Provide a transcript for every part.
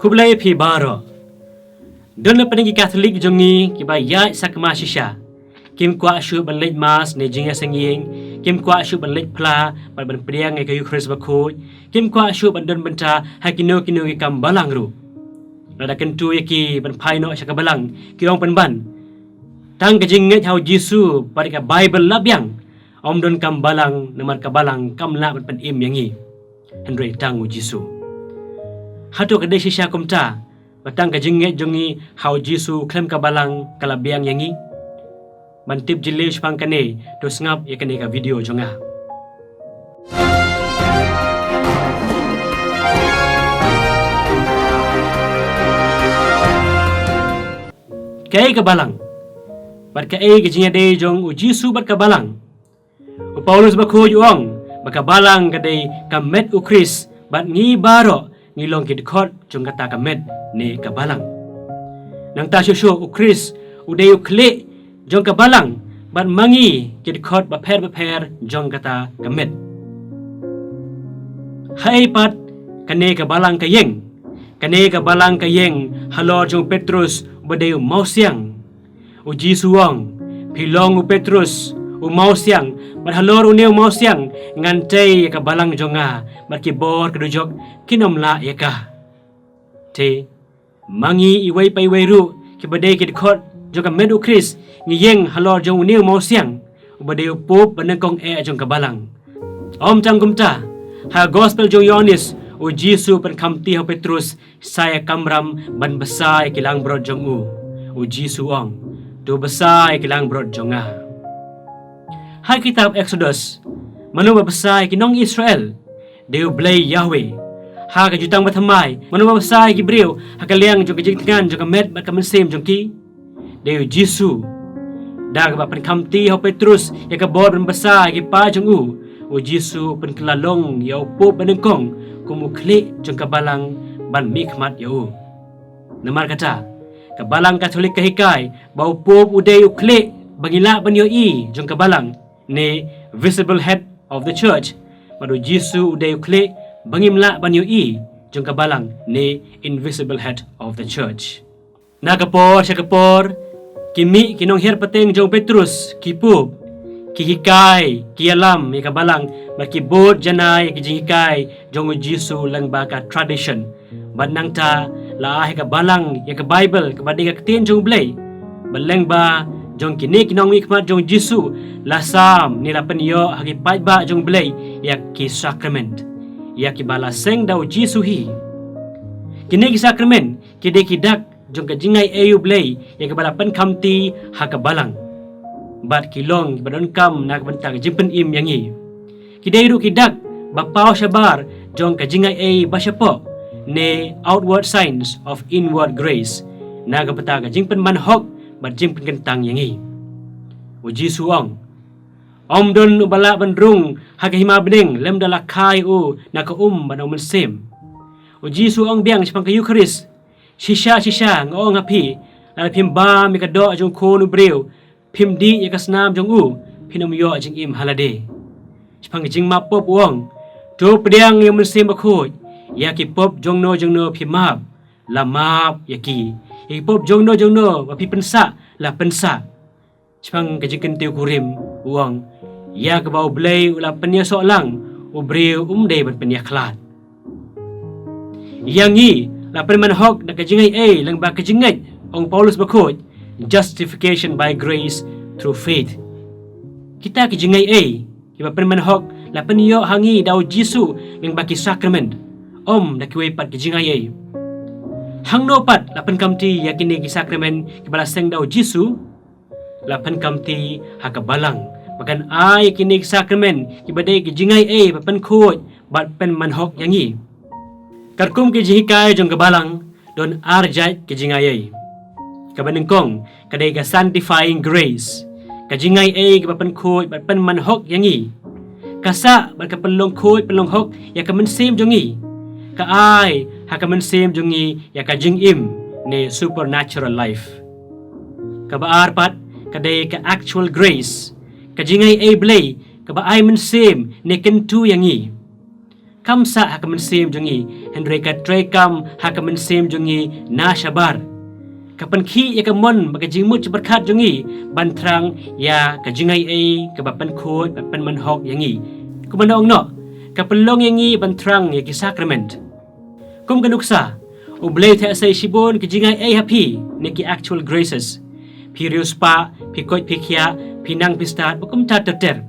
Kublai pi baro. Don peninggi Katolik jongi kiba ya sakma shisha. Kim kwa shu banlej mas ne jinga senging. Kim kwa shu banlej pla ban priang e kayu Chris bakoi. Kim kwa shu bandon benta hakino kino ikam balang ru. Nada kentu yaki ban paino syaka balang ki ong penban. Tang kejinget hau Jisu pada ka Bible labyang. Om don kam balang namar ka balang kam la ban im yangi. Henry tangu Jisu. Hatu kedai shisha kumta batang kejinget jongi hau Jisu klem ka balang kalabiang yangi. Bantip jilish pang kane to ngap ya kane ka video jonga. Kay ka balang. Bat ka ay kejinget day jong u Jisu bat ka balang. U Paulus bakho yuang baka balang kadai kamet u Chris bat ngi baro ngilong kidkot jong kata kamet ni kabalang. Nang ta shusho u Chris uday u kle jong kabalang bat mangi kidkot baper jong kata kamet. Hai pat kane kabalang kayeng. Kane kabalang kayeng halor jong Petrus baday u mausiang. U Jisuang pilong u Petrus u mausiang berhalor uneu mausiang ngantai ka balang jonga markibor kedujok kinomla yaka te mangi iwai pai wairu kibadai kidkot joka medu Chris ngiyeng halor jong uneu mausiang ubadai pop banengkong jong ka balang om tangkumta ha gospel jong Yohanes u Jisu pen kamti ha Petrus saya kamram ban besai kilang brod jong u Jisu ong tu besai kilang brod jonga. Hai kitab Exodus manu babasai kinong Israel deu blay Yahweh ha ka jutang bathamai manu babasai gibreu ha kaliang jong kejingtingan jong kamet bat kamensem jong ki deu Jisu dag ba pen kamti ho Petrus ya ka bor babasai gi pa jong u Jisu pen kelalong ya pop banengkong kumukli jong kabalang ban mikmat ya namar kata kabalang Katolik kahikai bau pop uday ukli bangila banyo jong kabalang ne visible head of the church madu Jisu uday ukle bangimla banyo jong kabalang ne invisible head of the church. Nakapor syakapor kimi kinong her pateng jong Petrus kipub kihikay kialam ya kabalang makibot janay kijingikay jong Jisu lang baka tradition banang ta laah ka balang ya ka Bible kabadi ka tin jong blay baleng ba jong kini kinong ikmat jong Jisu lasam nila penyo hagi ba jong belay yak ki sacrament yak ki balaseng daw Jisu hi kini ki sacrament kide kidak jong kajingay ayu belay yak balapan kamti hakabalang bat kilong badon kam nak bentang jimpen im yangi kide ru kidak bapaw syabar jong kajingay ay basyapo ne outward signs of inward grace nagapata kajingpen manhok badjing penkentang yangi uji suang om don ubala bandrung hagahima bening lem dala kai naka banau mensem uji suang biang sepang kayu keris shisha ngong api la pim ba mikado jong ko nu breu pim di yakasnam jong pinam yo jing im halade sepang jing mapop uang tu pediang yang mensem bakoi yaki pop jong no pimap lamap yaki ipop jong no wapi pensa la pensa sepang kajikan tiu kurim uang ya ke bau blay ula penya solang ubreu umdei ban penya klat yangi la perman hok na kajingai lang ba kajingai ong Paulus bakot justification by grace through faith kita kajingai kiba perman hok la penyo hangi daw Jisu lang baki sacrament om nakiway pat kajingai hangno pat lapan kamti yakini ki sakramen kibala seng daw Jisu lapan kamti hakabalang bagan ay kini ki sakramen kibadai ki jingay papan khot bat pen manhok yangi karkum ki jihikay jong kabalang don arjait ki jingay kabanengkong kadai ka sanctifying grace ka jingay kibapan khot bat pen manhok yangi kasa bat kapelong khot pelong hok ya kamensem jongi kaay hakamensem jongi ya kajing im ne supernatural life kabaar pat kadai ka actual grace kajingay blay kabaay mensem ne kentu yangi kamsa hakamansim jungi Henry katrekam hakamansim jungi na syabar kapan ki ya kamon bagajimut berkat jungi bantrang ya kajingai kabapan khot bapan manhok yangi kumanong no kapelong yangi bantrang ya ki sakrament kum kanuksa ublay ta say shibon kajingai happy neki actual graces Pirius pa pikot pikya pinang pistat bukum tater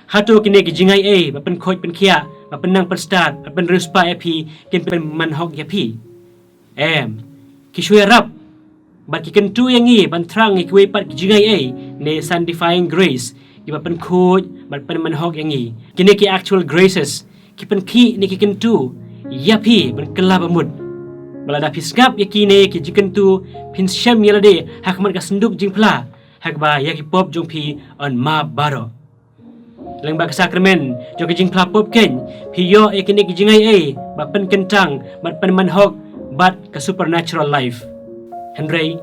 hato kini kajingai bapan khot penkia bapan nang pistat bapan rius pa happy kin pen manhok yapi kiswe rap bat kikentu yangi bantrang ikwe pat kajingai ne sanctifying grace bapan khot bapan manhok yangi kini ki actual graces kipen ki ni kikentu yapi ban kelabamut balada pisgap yakine ki jikentu pinsyam yalade hakman ka senduk jingpla hakba yaki pop jongpi on ma baro lengba ka sakramen jong ki jingpla pop ken piyo yakine ki jingai bapan kentang bapan manhok bat ka supernatural life Henry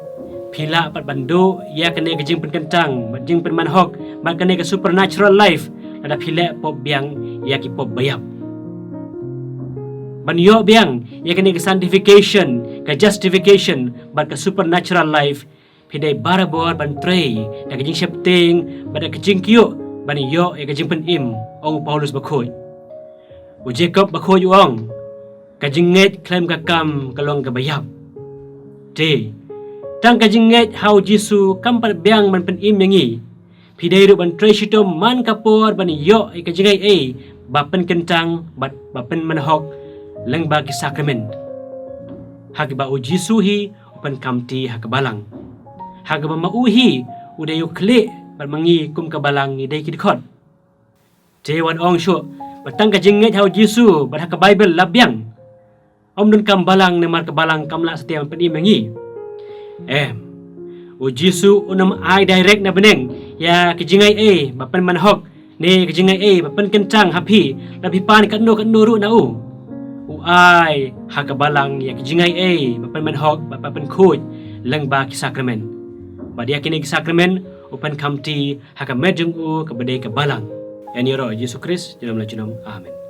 pila pat bando ya kene ka jingpen kentang bat jingpen manhok bat kene ka supernatural life ada pila pop biang yaki pop bayap banyo biang ya kene ka sanctification ka justification bat ka supernatural life pidai barabor ban trei da ka jing septing bat ka jing kyo banyo ya ka jing pen im ong Paulus bakhoy u Jacob bakhoy ong ka jinget klaim ka kam kalong ka bayap te tang ka jinget how Jisu kam pat biang man pen im yangi pidai ru ban trei shitom man kapor banyo ya ka jingai bapen kentang bat bapen manhok leng bagi sakramen hagba uji suhi upan kamti hakabalang hagba mauhi udayu kle bermangi kum kabalang idai kidkhot jewan ong shu batang ka jinget hau Jisu bar hak Bible labyang om dun kam balang nemar kabalang kamla setiam peni mengi Jisu unam ai direct na beneng ya kijingai bapan manhok ne kijingai bapan kencang hapi labi pan katno ru nau ai hakabalang ya kijingai bapan manhok bapan khoj lengba ki sakramen badia kini ki sakramen upan kamti hakamedjung u kabadai kabalang yani ro Yesus Kristus dalam lajunam amin